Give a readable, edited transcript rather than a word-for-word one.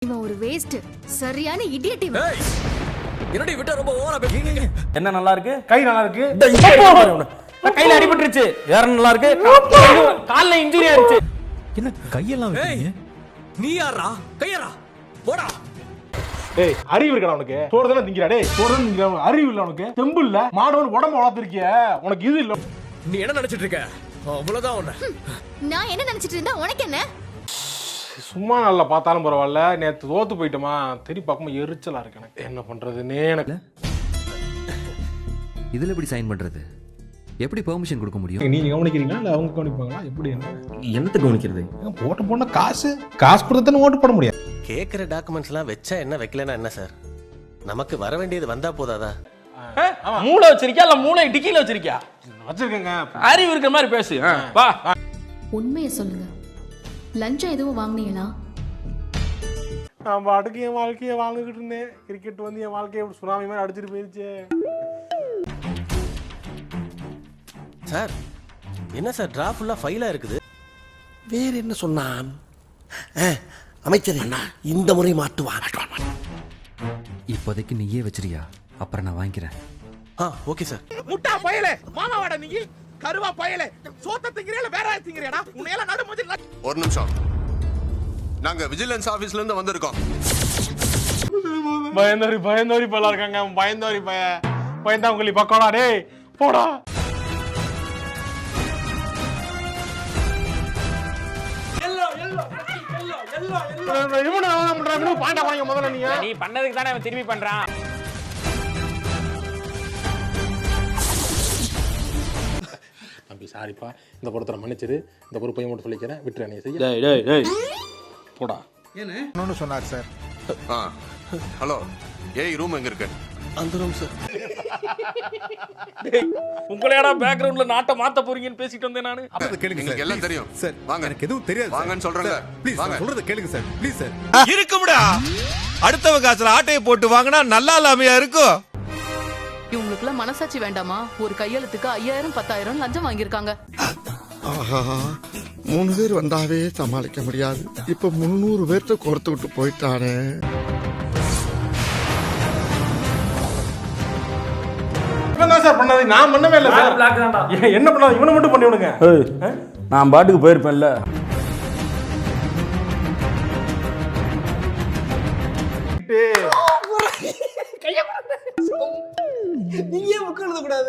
இவன் ஒரு வேஸ்ட், சரியான இடியட் இவன். என்னடி விட்டா ரொம்ப ஓவரா பேசுறீங்க. என்ன நல்லா இருக்கு? கை நல்லா இருக்கு. கையில அடிபட்டுருச்சு. வேற நல்லா இருக்கு. கால்ல இன்ஜூரி ஆயிருச்சு. என்ன கையெல்லாம் வெட்டீங்க? நீ யாரா? கையரா. போடா. டேய் அறிவு இருக்கடா உனக்கு? சோறு தான திங்கறா டேய். சோறு தான திங்கறா. அறிவு இல்ல உனக்கு? தெம்பு இல்ல. மாடவன் உடம்ப வளர்த்திருக்கிய. உனக்கு இது இல்ல. நீ என்ன நினைச்சிட்டு இருக்க? அவ்வளவுதான் உன்ன. நான் என்ன நினைச்சிட்டு இருந்தா உனக்கு என்ன? சும்மா நல்லா பார்த்தாலும் பரவாயில்ல. நேத்து தோத்து போயிட்டோமா? தெரி பார்க்கும்போது எரிச்சலா இருக்கு எனக்கு. என்ன பண்றதுன்னே எனக்கு. இதுல எப்படி சைன் பண்றது? எப்படி பெர்மிஷன் கொடுக்க முடியும்? நீங்க கவனிக்கிறீங்களா இல்ல அவங்க கவனிப்பாங்களா? எப்படி என்ன? என்னத்துக்கு கவனிக்கிறது? ஓட்டு போனா காசு கொடுத்தா ஓட்டு போட முடியாது. கேக்குற டாக்குமெண்ட்ஸ் எல்லாம் வச்சா என்ன வைக்கலனா என்ன சார்? நமக்கு வர வேண்டியது வந்தா போதாதா? மூளை வச்சிருக்கியா இல்ல மூளை டிக்கில வச்சிருக்கியா? வச்சிருக்கேங்க. அறிவு இருக்கிற மாதிரி பேசு. வா. உண்மையை சொல்லுங்க, லஞ்சம் எதுவும் வாங்குனீங்களா? நான் பாட்டுக்கு என் வாழ்க்கையை வாழ்ந்துகிட்டு இருந்தேன். கிரிக்கெட் வந்து என் வாழ்க்கையை சுனாமி மாதிரி அடிச்சிட்டு போயிருச்சு. சார் என்ன சார் டிரா ஃபுல்லா ஃபைலா இருக்குது? வேற என்ன சொன்னான்? அமைச்சர் இந்த முறை மாட்டுவான். இப்போதைக்கு நீயே வச்சிரியா, அப்புறம் நான் வாங்கிக்கிறேன். Okay sir. முட்டா பயலே, மாமாவாடா நீ? கருவா பயலே, சோத்த திங்கறேல வேற ஆ திங்கறேடா? உன்னையல நடு மூஞ்சி. ஒரு நிமிஷம், நாங்க விஜிலன்ஸ் ஆபீஸ்ல இருந்து வந்திருக்கோம். பயந்தோரி பல இருக்காங்க. பயந்தோரி பயந்தா உங்களை பக்கோடா டேய் போடா. நீ பண்ணதுக்கு தானே அவன் திரும்பி பண்றான். தம்பி சாரிப்பா, இந்த பொறுத்தரை மன்னிச்சிரு. இந்த பொறுப்பை மட்டும் சொல்லிக்கிறேன். விட்டுரு நீ செய்ய. டேய் டேய் டேய் போடா. என்ன சொன்னார் சார்? ஹலோ, ஏய் ரூம் எங்க இருக்கு? அந்த ரூம் சார். உங்களையாடா பேக்ரவுண்ட்ல நாட்டை மாத்த போறீங்கன்னு பேசிட்டு வந்தேன் நானு. உங்களுக்கு எல்லாம் தெரியும் சார். வாங்க. எனக்கு எதுவும் தெரியாது. வாங்கன்னு சொல்றேன்ல. ப்ளீஸ் வாங்க. சொல்றத கேளுங்க சார். Please sir. இருக்கும்டா. அடுத்தவ காசுல ஆட்டையை போட்டு வாங்கினா நல்லா இல்லாமையா இருக்கும். இவங்களுக்குலாம் மனசாட்சி வேண்டாமா? ஒரு கையெழுத்துக்கு 5000 10,000 லஞ்சம் வாங்கியிருக்காங்க. 3 பேர் வந்தாவே சமாளிக்க முடியாது. இப்ப 300 பேர்த்த கோர்த்து விட்டு போயிட்டானே. சார் பண்ணாது நான் பண்ணவே இல்லை சார். என்ன பண்ணாது? இவனை மட்டும் பண்ணி விடுங்க. நான் பாட்டுக்கு போயிருப்பேன்ல. நீங்க ஏன் உட்கார்ந்து கூடாது?